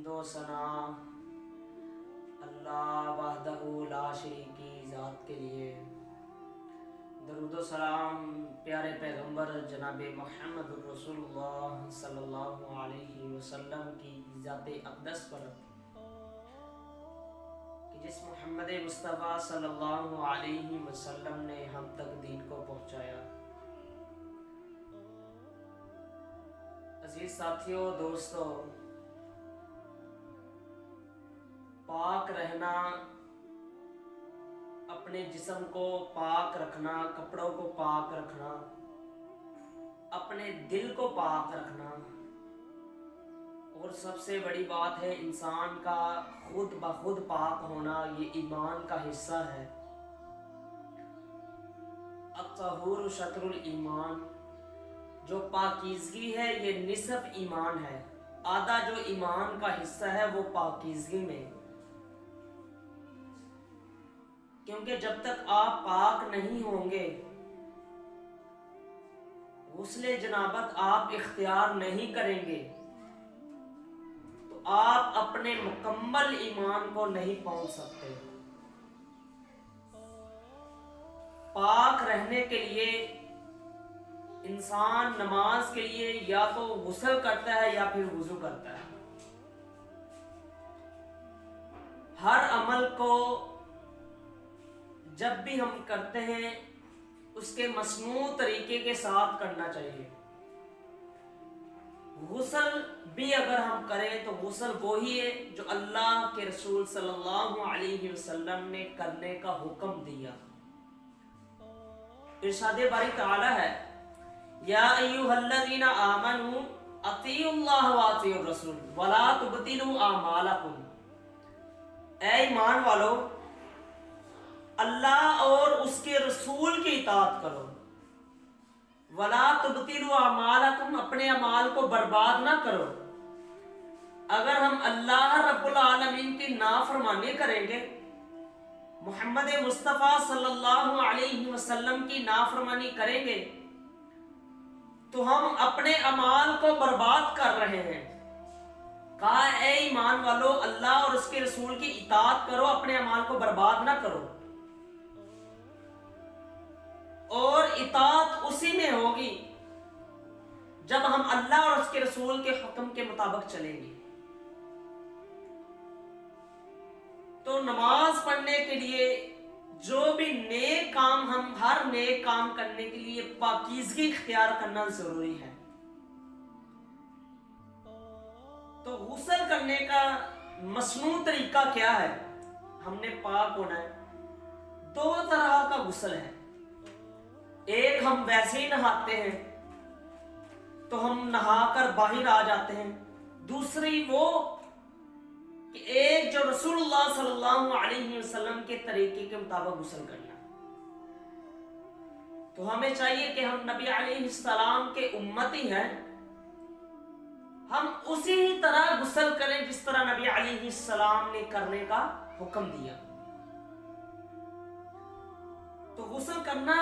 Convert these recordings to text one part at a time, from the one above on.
हम्दो सना अल्लाह वहदहु ला शरीकी ज़ात के लिए। दरूद सलाम प्यारे पैगंबर जनाब मुहम्मद रसूलुल्लाह सल्लल्लाहु अलैहि वसल्लम की ज़ात अक़दस पर कि जिस मोहम्मद मुस्तफ़ा सल्लल्लाहु अलैहि वसल्लम ने हम तक दीन को पहुँचाया। अजीज साथियों, दोस्तों, पाक रहना, अपने जिस्म को पाक रखना, कपड़ों को पाक रखना, अपने दिल को पाक रखना, और सबसे बड़ी बात है इंसान का खुद ब खुद पाक होना, ये ईमान का हिस्सा है। अत्तहूर शत्रुल ईमान, जो पाकीज़गी है ये निसफ ईमान है। आधा जो ईमान का हिस्सा है वो पाकीज़गी में, क्योंकि जब तक आप पाक नहीं होंगे गुस्ले जनाबत आप इख्तियार नहीं करेंगे तो आप अपने मुकम्मल ईमान को नहीं पहुंच सकते। पाक रहने के लिए इंसान नमाज के लिए या तो गुस्ल करता है या फिर वुजू करता है। हर अमल को जब भी हम करते हैं उसके मसनू तरीके के साथ करना चाहिए। गुस्ल भी अगर हम करें तो गुस्ल वही है जो अल्लाह के रसूल सल्लल्लाहु अलैहि वसल्लम ने करने का हुक्म दिया। इरशाद बारी ताला है, या अय्युहल्लज़ीना आमनू अतीउल्लाह व अतीउर रसूल वला तुबतिलू आमालकुम। ऐ ईमान वालो, अल्लाह और उसके रसूल की इताअत करो। वला तुबतिलू आमालकुम, अपने अमाल को बर्बाद ना करो। अगर हम अल्लाह रब्बुल आलमीन की नाफरमानी करेंगे, मोहम्मद मुस्तफ़ा सल्लल्लाहु अलैहि वसल्लम की नाफरमानी करेंगे तो हम अपने अमाल को बर्बाद कर रहे हैं। कहा, ऐ ईमान वालो, अल्लाह और उसके रसूल की इताअत करो, अपने अमाल को बर्बाद ना करो। और इताअत उसी में होगी जब हम अल्लाह और उसके रसूल के हुक्म के मुताबिक चलेंगे। तो नमाज पढ़ने के लिए जो भी नेक काम, हम हर नेक काम करने के लिए पाकीज़गी इख्तियार करना जरूरी है। तो गुस्ल करने का मसनू तरीका क्या है? हमने पाक होना है। दो तरह का गुस्ल है। एक, हम वैसे ही नहाते हैं तो हम नहाकर बाहर आ जाते हैं। दूसरी वो कि एक जो रसूलुल्लाह सल्लल्लाहु अलैहि वसल्लम के तरीके के मुताबिक गुस्ल करना। तो हमें चाहिए कि हम नबी अलैहिस्सलाम के उम्मती हैं, हम उसी तरह गुस्ल करें जिस तरह नबी अलैहिस्सलाम ने करने का हुक्म दिया। तो गुस्ल करना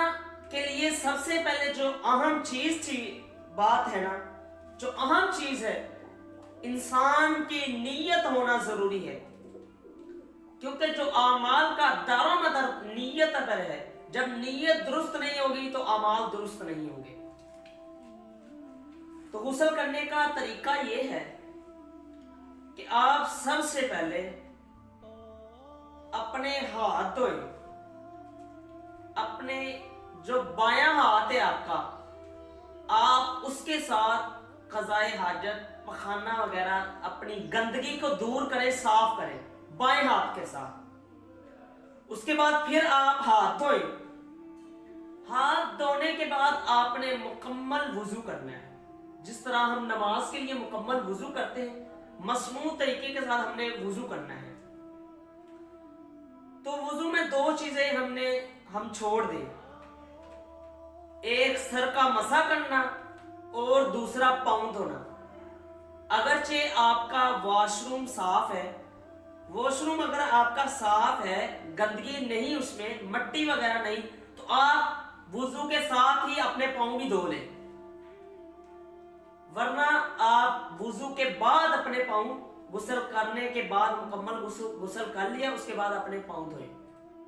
के लिए सबसे पहले जो अहम बात है ना, जो अहम चीज है, इंसान की नीयत होना जरूरी है। क्योंकि जो आमाल का दारोमदार नीयत अगर है, जब नीयत दुरुस्त नहीं होगी तो आमाल दुरुस्त नहीं होंगे। तो गुस्ल करने का तरीका यह है कि आप सबसे पहले अपने हाथ धोए। अपने जो बायां हाथ है आपका, आप उसके साथ क़ज़ाए हाजत, पखाना वगैरह, अपनी गंदगी को दूर करें, साफ करें बाएं हाथ के साथ। उसके बाद फिर आप हाथ धोए। हाथ धोने के बाद आपने मुकम्मल वुजू करना है। जिस तरह हम नमाज के लिए मुकम्मल वुजू करते हैं, मसनू तरीके के साथ हमने वुजू करना है। तो वुजू में दो चीजें हम छोड़ दें। एक, सर का मसा करना, और दूसरा पाँव धोना। अगरचे आपका वॉशरूम साफ है, वॉशरूम अगर आपका साफ है, गंदगी नहीं, उसमें मट्टी वगैरह नहीं, तो आप वुजू के साथ ही अपने पाँव भी धो लें। वरना आप वुजू के बाद अपने पाँव गुस्ल करने के बाद मुकम्मल गुस्ल कर लिया, उसके बाद अपने पाँव धोए।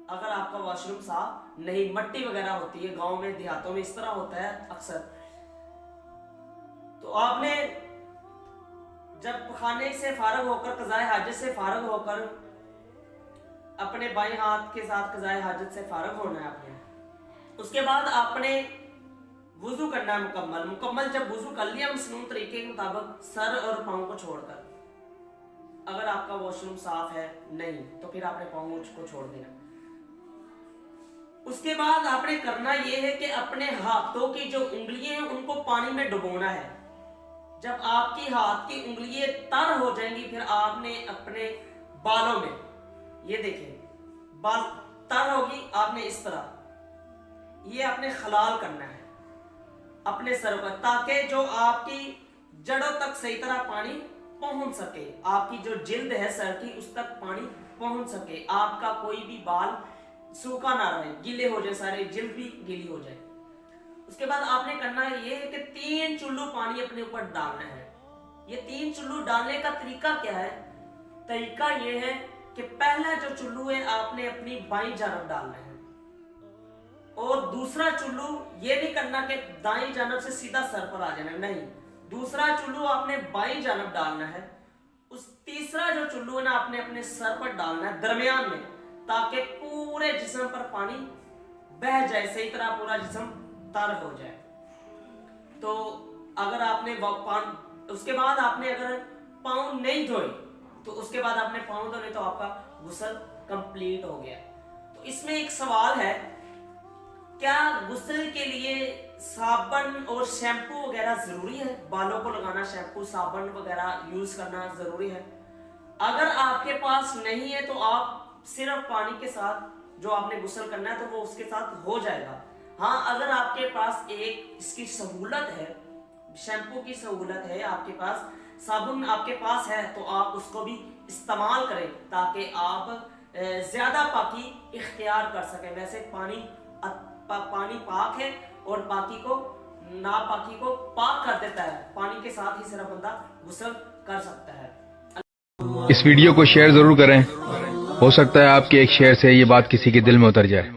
अगर आपका वॉशरूम साफ नहीं, मट्टी वगैरह होती है, गांव में देहातों में इस तरह होता है अक्सर, तो आपने जब खाने से फारग होकर, कज़ाए हाजत से फारग होकर, अपने बाएं हाथ के साथ कज़ाए हाजत से फारग होना है आपने। उसके बाद आपने वुजू करना है मुकम्मल। जब वुजू कर लिया मसनून तरीके के मुताबिक, सर और पाँव को छोड़कर, अगर आपका वॉशरूम साफ है नहीं तो फिर आपने पाँव को छोड़ देना। उसके बाद आपने करना यह है कि अपने हाथों की जो उंगलियां हैं उनको पानी में डुबोना है। जब आपकी हाथ की उंगलियां तर हो जाएंगी, फिर आपने अपने बालों में, ये देखें बाल तर होगी, आपने इस तरह ये आपने खलाल करना है अपने सर पर, ताकि जो आपकी जड़ों तक सही तरह पानी पहुंच सके, आपकी जो जिल्द है सर की उस तक पानी पहुंच सके, आपका कोई भी बाल सूखा ना रहे, गीले हो जाए, सारे जिल्द भी गीली हो जाए। उसके बाद आपने करना ये है कि 3 चुल्लू पानी अपने ऊपर डालना है। ये 3 चुल्लू डालने का तरीका क्या है? तरीका ये है कि पहला जो चुल्लू है आपने अपनी बाईं जानब डालना है, और दूसरा चुल्लू ये नहीं करना कि दाईं जानब से सीधा सर पर आ जाना, नहीं, दूसरा चुल्लू आपने बाईं जानब डालना है। उस तीसरा जो चुल्लू है ना आपने अपने सर पर डालना है दरमियान में, ताकि पूरे जिस्म पर पानी बह जाए, सही तरह पूरा जिस्म तर हो जाए। तो अगर आपने उसके बाद आपने अगर पाँव नहीं धोए तो उसके बाद आपने पाँव धोने तो आपका गुस्ल कंप्लीट हो गया। तो इसमें एक सवाल है, क्या गुस्ल के लिए साबुन और शैम्पू वगैरह जरूरी है? बालों को लगाना शैम्पू साबुन वगैरह यूज करना जरूरी है? अगर आपके पास नहीं है तो आप सिर्फ पानी के साथ जो आपने गुस्ल करना है तो वो उसके साथ हो जाएगा। हाँ, अगर आपके पास एक इसकी सहूलत है, शैम्पू की सहूलत है आपके पास, साबुन आपके पास है, तो आप उसको भी इस्तेमाल करें ताकि आप ज्यादा पाकी इख्तियार कर सकें। वैसे पानी पाक है और नापाकी को पाक कर देता है। पानी के साथ ही सिर्फ बंदा गुस्ल कर सकता है। इस वीडियो को शेयर जरूर करें, हो सकता है आपके एक शेयर से ये बात किसी के दिल में उतर जाए।